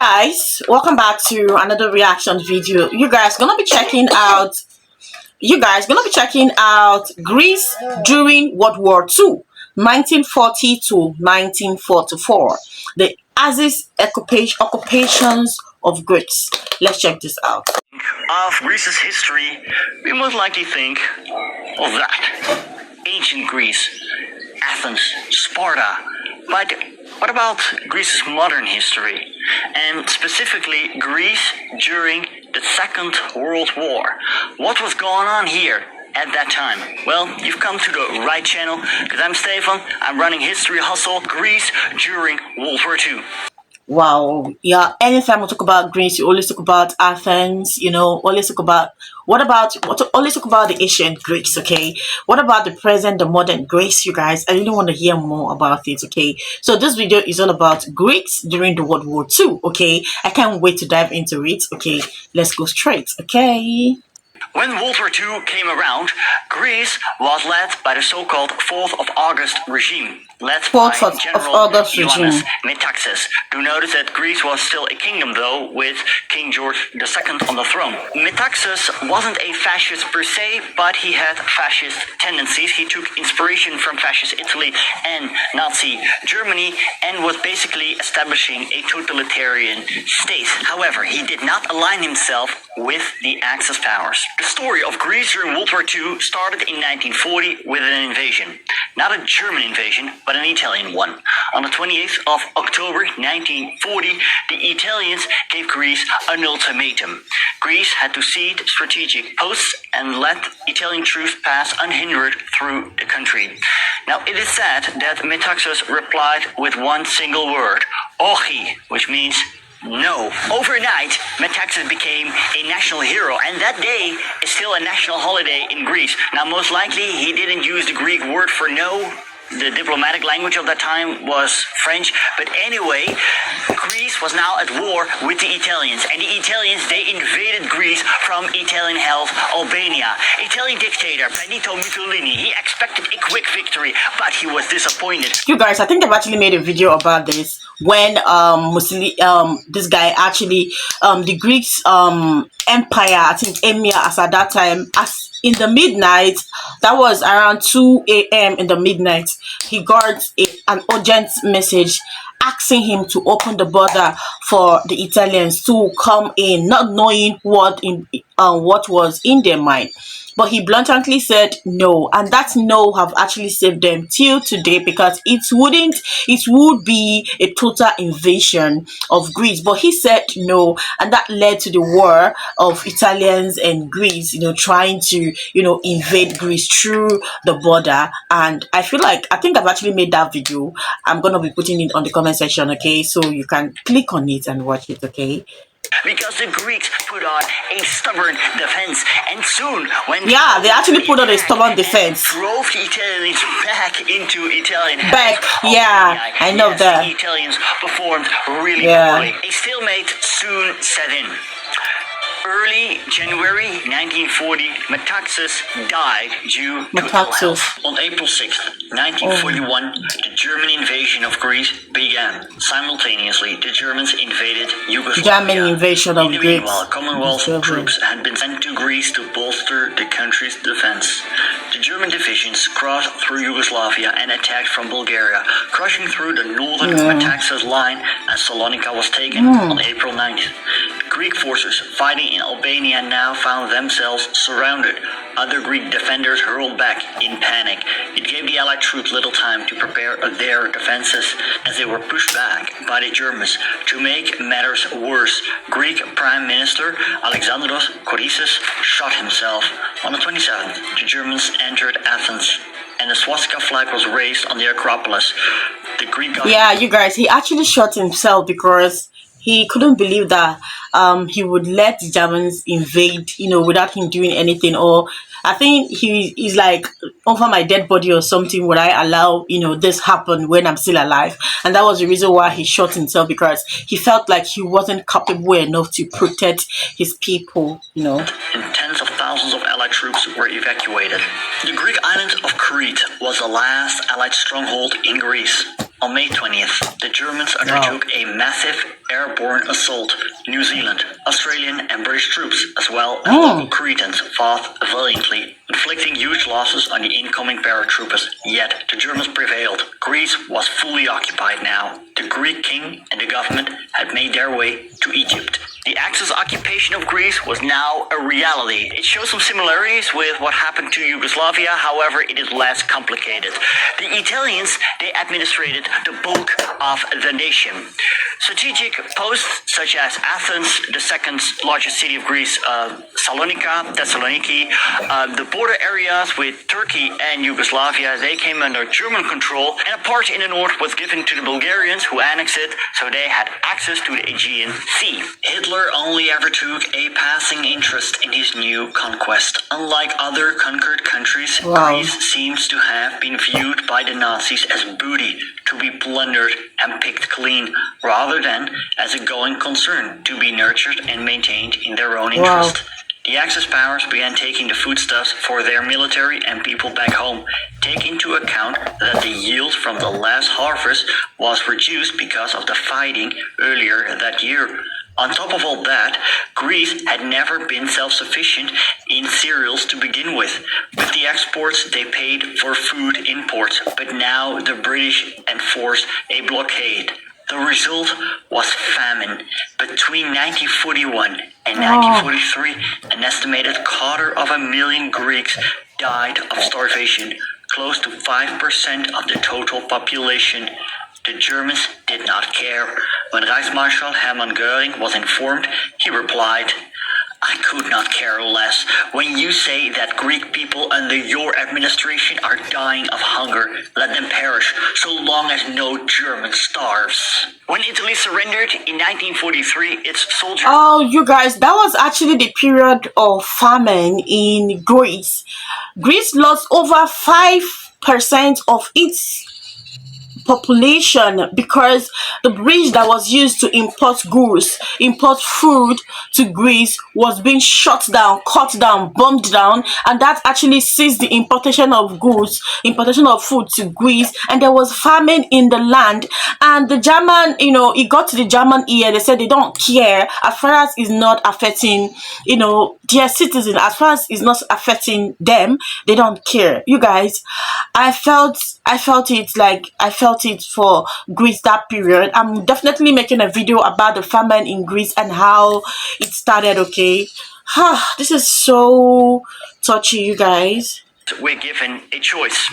guys, welcome back to another reaction video. You guys gonna be checking out Greece during World War II, 1940 to 1944, the Axis occupations of Greece. Let's check this out. Of Greece's history, we most likely think of that. Ancient Greece, Athens, Sparta. But what about Greece's modern history? And specifically Greece during the Second World War. What was going on here at that time? Well, you've come to the right channel, because I'm Stefan. I'm running History Hustle Greece during World War II. Wow, yeah, anytime we talk about Greece, you always talk about Athens, always talk about always talk about the ancient Greeks, okay? What about the present, the modern Greece, you guys? I really want to hear more about it, okay? So this video is all about Greeks during the World War II, okay? I can't wait to dive into it, okay? Let's go straight, okay? When World War II came around, Greece was led by the so-called 4th of August regime, led by General Ioannis Metaxas. Do notice that Greece was still a kingdom, though, with King George II on the throne. Metaxas wasn't a fascist per se, but he had fascist tendencies. He took inspiration from fascist Italy and Nazi Germany and was basically establishing a totalitarian state. However, he did not align himself with the Axis powers. The story of Greece during World War II started in 1940 with an invasion. Not a German invasion, but an Italian one. On the 28th of October 1940, the Italians gave Greece an ultimatum. Greece had to cede strategic posts and let Italian troops pass unhindered through the country. Now, it is said that Metaxas replied with one single word, "Ochi," which means no. Overnight, Metaxas became a national hero, and that day is still a national holiday in Greece. Now, most likely, he didn't use the Greek word for no. The diplomatic language of that time was French. But anyway, Greece was now at war with the Italians. And the Italians, they invaded Greece from Italian-held Albania. Italian dictator Benito Mussolini, he expected a quick victory, but he was disappointed. You guys, I think I've actually made a video about this when Mussolini, this guy actually, the Greeks empire, I think emir as at that time, as in the midnight, that was around 2 a.m. in the midnight, he got an urgent message asking him to open the border for the Italians to come in, not knowing what was in their mind. But he bluntly said no, and that no have actually saved them till today, because it would be a total invasion of Greece. But he said no, and that led to the war of Italians and Greece, trying to, invade Greece through the border. And I think I've actually made that video. I'm gonna be putting it on the comment section, okay? So you can click on it and watch it, okay? Because the Greeks put on a stubborn defense, and soon when they actually put on a stubborn defense, drove the Italians back into Italian yeah, I know that the Italians performed really poorly. A stalemate soon set in. Early January 1940, Metaxas died due to ill health. On April 6th, 1941, the German invasion of Greece began. Simultaneously, the Germans invaded Yugoslavia. In the meanwhile, Commonwealth troops had been sent to Greece to bolster the country's defense. The German divisions crossed through Yugoslavia and attacked from Bulgaria, crushing through the northern Metaxas line as Salonika was taken on April 9th. Greek forces fighting in Albania now found themselves surrounded. Other Greek defenders hurled back in panic. It gave the Allied troops little time to prepare their defenses as they were pushed back by the Germans. To make matters worse, Greek Prime Minister Alexandros Kourtsis shot himself. On the 27th, the Germans entered Athens, and the swastika flag was raised on the Acropolis. The Greek government... Yeah, you guys, he actually shot himself because he couldn't believe that he would let the Germans invade, without him doing anything. Or I think he's like, over my dead body or something, would I allow, this happen when I'm still alive? And that was the reason why he shot himself, because he felt like he wasn't capable enough to protect his people, And tens of thousands of Allied troops were evacuated. The Greek island of Crete was the last Allied stronghold in Greece. On May 20th, the Germans undertook a massive airborne assault. New Zealand, Australian and British troops, as well as local Cretans, fought valiantly, inflicting huge losses on the incoming paratroopers. Yet, the Germans prevailed. Greece was fully occupied now. The Greek king and the government had made their way to Egypt. The Axis occupation of Greece was now a reality. It shows some similarities with what happened to Yugoslavia, however, it is less complicated. The Italians, they administrated the bulk of the nation. Strategic posts such as Athens, the second largest city of Greece, Thessaloniki, the border areas with Turkey and Yugoslavia, they came under German control, and a part in the north was given to the Bulgarians who annexed it, so they had access to the Aegean Sea. Hitler only ever took a passing interest in his new conquest. Unlike other conquered countries, Greece seems to have been viewed by the Nazis as booty to be plundered and picked clean, rather than as a going concern to be nurtured and maintained in their own interest. The Axis powers began taking the foodstuffs for their military and people back home. Take into account that the yield from the last harvest was reduced because of the fighting earlier that year. On top of all that, Greece had never been self-sufficient in cereals to begin with. With the exports, they paid for food imports, but now the British enforced a blockade. The result was famine. Between 1941 and 1943, an estimated 250,000 Greeks died of starvation, close to 5% of the total population. The Germans did not care. When Reichsmarschall Hermann Göring was informed, he replied, "I could not care less. When you say that Greek people under your administration are dying of hunger, let them perish, so long as no German starves." When Italy surrendered in 1943, its soldiers... Oh, you guys, that was actually the period of famine in Greece. Greece lost over 5% of its population because the bridge that was used to import goods, import food to Greece was being shut down, cut down, bombed down, and that actually ceased the importation of goods, importation of food to Greece, and there was famine in the land. And the German, it got to the German ear. They said they don't care as far as it's not affecting, their citizens, as far as it's not affecting them, they don't care. You guys, I felt it for Greece that period. I'm definitely making a video about the famine in Greece and how it started, okay? This is so touchy, you guys. We're given a choice.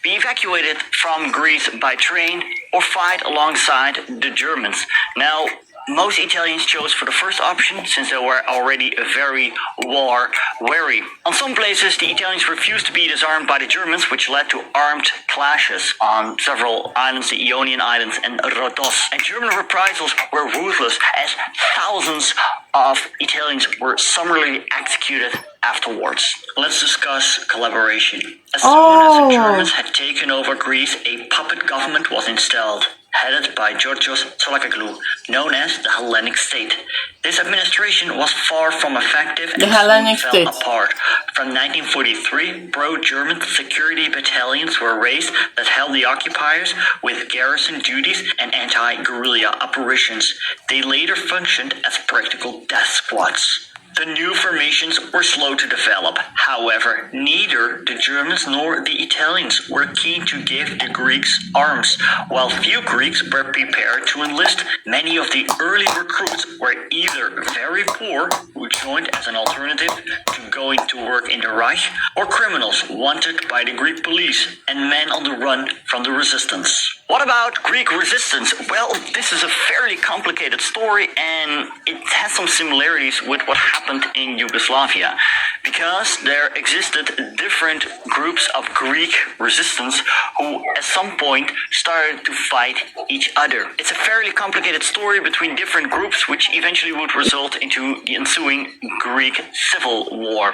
Be evacuated from Greece by train or fight alongside the Germans. Now, most Italians chose for the first option since they were already very war-weary. On some places, the Italians refused to be disarmed by the Germans, which led to armed clashes on several islands, the Ionian Islands and Rhodos. And German reprisals were ruthless, as thousands of Italians were summarily executed afterwards. Let's discuss collaboration. As soon as the Germans had taken over Greece, a puppet government was installed, headed by Georgios Tsoukalos, known as the Hellenic State. This administration was far from effective and soon fell apart. From 1943, pro-German security battalions were raised that held the occupiers with garrison duties and anti-guerrilla operations. They later functioned as practical death squads. The new formations were slow to develop. However, neither the Germans nor the Italians were keen to give the Greeks arms. While few Greeks were prepared to enlist, many of the early recruits were either very poor, who joined as an alternative to going to work in the Reich, or criminals wanted by the Greek police and men on the run from the resistance. What about Greek resistance? Well, this is a fairly complicated story, and it has some similarities with what happened in Yugoslavia, because there existed different groups of Greek resistance who at some point started to fight each other. It's a fairly complicated story between different groups, which eventually would result into the ensuing Greek Civil War.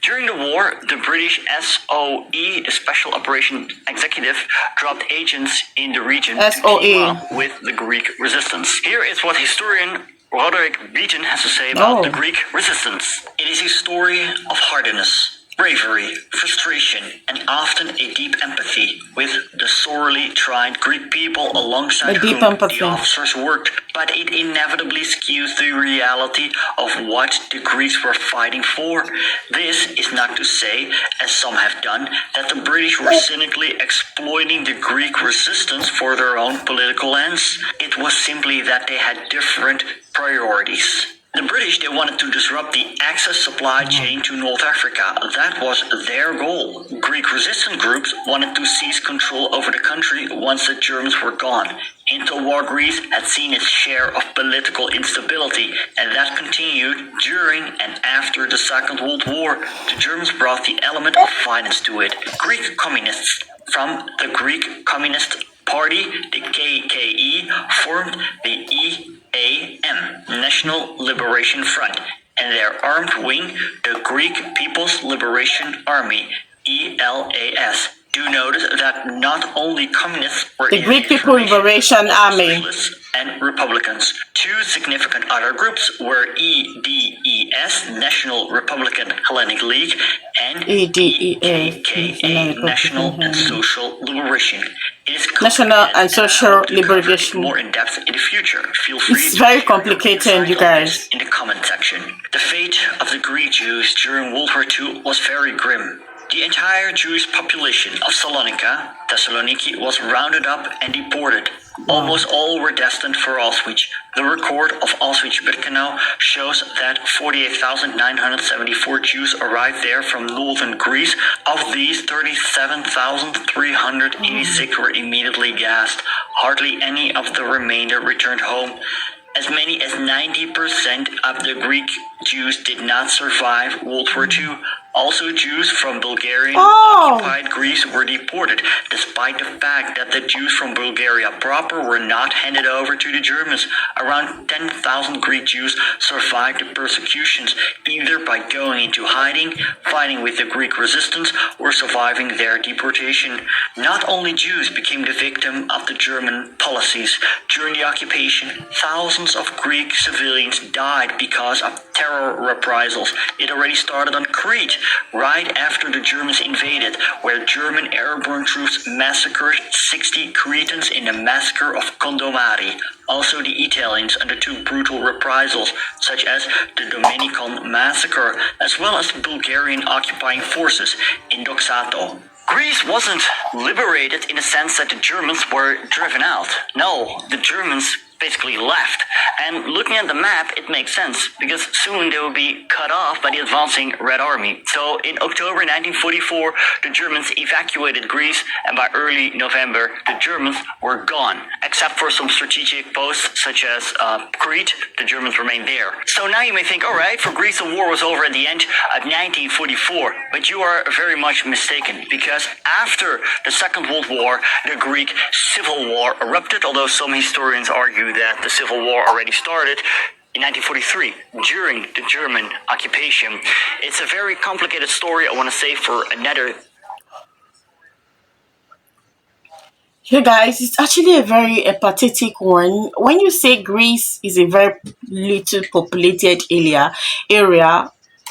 During the war, the British SOE, the Special Operation Executive, dropped agents in the region to team up with the Greek resistance. Here is what historian Roderick Beaton has to say about the Greek resistance. It is a story of hardiness, bravery, frustration, and often a deep empathy with the sorely tried Greek people alongside A deep whom empathy. the officers worked, but it inevitably skews the reality of what the Greeks were fighting for. This is not to say, as some have done, that the British were cynically exploiting the Greek resistance for their own political ends. It was simply that they had different priorities. The British, they wanted to disrupt the access supply chain to North Africa. That was their goal. Greek resistance groups wanted to seize control over the country once the Germans were gone. Interwar Greece had seen its share of political instability, and that continued during and after the Second World War. The Germans brought the element of violence to it. Greek communists from the Greek Communist Party, the KKE, formed the EAM, National Liberation Front, and their armed wing, the Greek People's Liberation Army, ELAS. Do notice that not only communists were The Greek People Liberation Army and Republicans. Two significant other groups were EDES, National Republican Hellenic League, and EKKA, National and Social Liberation. It is National and Social Liberation. More in depth in the future. Feel free It's to very share complicated, your you guys. in the comment section. The fate of the Greek Jews during World War II was very grim. The entire Jewish population of Salonika, Thessaloniki, was rounded up and deported. Almost all were destined for Auschwitz. The record of Auschwitz-Birkenau shows that 48,974 Jews arrived there from northern Greece. Of these, 37,386 were immediately gassed. Hardly any of the remainder returned home. As many as 90% of the Greek Jews did not survive World War II. Also, Jews from Bulgarian-occupied Greece were deported, despite the fact that the Jews from Bulgaria proper were not handed over to the Germans. Around 10,000 Greek Jews survived the persecutions, either by going into hiding, fighting with the Greek resistance, or surviving their deportation. Not only Jews became the victim of the German policies. During the occupation, thousands of Greek civilians died because of terror reprisals. It already started on Crete, right after the Germans invaded, where German airborne troops massacred 60 Cretans in the massacre of Condomari. Also, the Italians undertook brutal reprisals, such as the Dominican massacre, as well as the Bulgarian occupying forces in Doxato. Greece wasn't liberated in the sense that the Germans were driven out. No, the Germans basically left. And looking at the map, it makes sense, because soon they will be cut off by the advancing Red Army. So in October 1944, the Germans evacuated Greece, and by early November, the Germans were gone. Except for some strategic posts, such as Crete, the Germans remained there. So now you may think, alright, for Greece the war was over at the end of 1944. But you are very much mistaken, because after the Second World War, the Greek Civil War erupted, although some historians argue that the Civil War already started in 1943 during the German occupation. It's a very complicated story, I want to say, for another. You guys, it's actually a very pathetic one. When you say Greece is a very little populated area,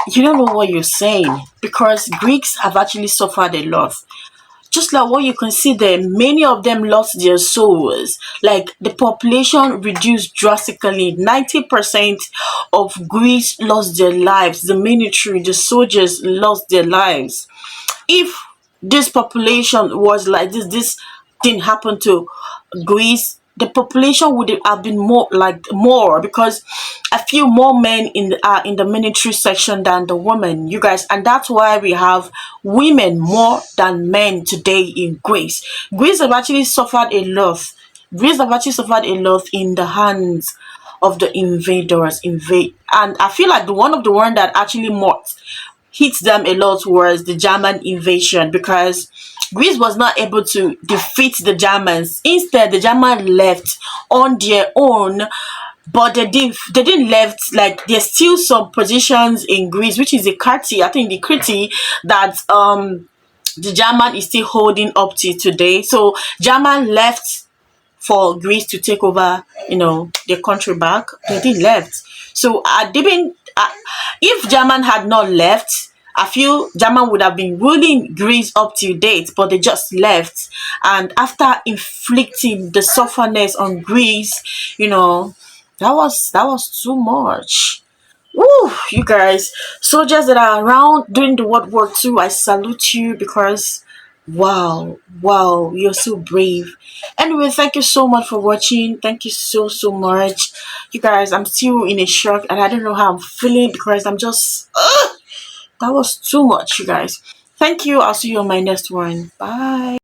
you don't know what you're saying, because Greeks have actually suffered a lot. Just like what you can see there, many of them lost their souls. Like, the population reduced drastically. 90% of Greece lost their lives. The military, the soldiers lost their lives. If this population was like this thing happened to Greece, the population would have been more, because a few more men in the military section than the women, you guys, and that's why we have women more than men today in Greece. Greece have actually suffered a lot. Greece have actually suffered a lot in the hands of the invaders. And I feel like one of the one that actually more hit them a lot was the German invasion, because Greece was not able to defeat the Germans. Instead, the Germans left on their own, but they didn't left, like, there's still some positions in Greece, which is the Crete, I think the Crete, that the German is still holding up to today. So German left for Greece to take over, their country back. They didn't left. So if German had not left, I feel German would have been ruling Greece up to date, but they just left. And after inflicting the sufferness on Greece, that was too much. Woo, you guys, soldiers that are around during the World War II, I salute you because wow, you're so brave. Anyway, thank you so much for watching. Thank you so much. You guys, I'm still in a shock and I don't know how I'm feeling because I'm just that was too much, you guys. Thank you. I'll see you on my next one. Bye.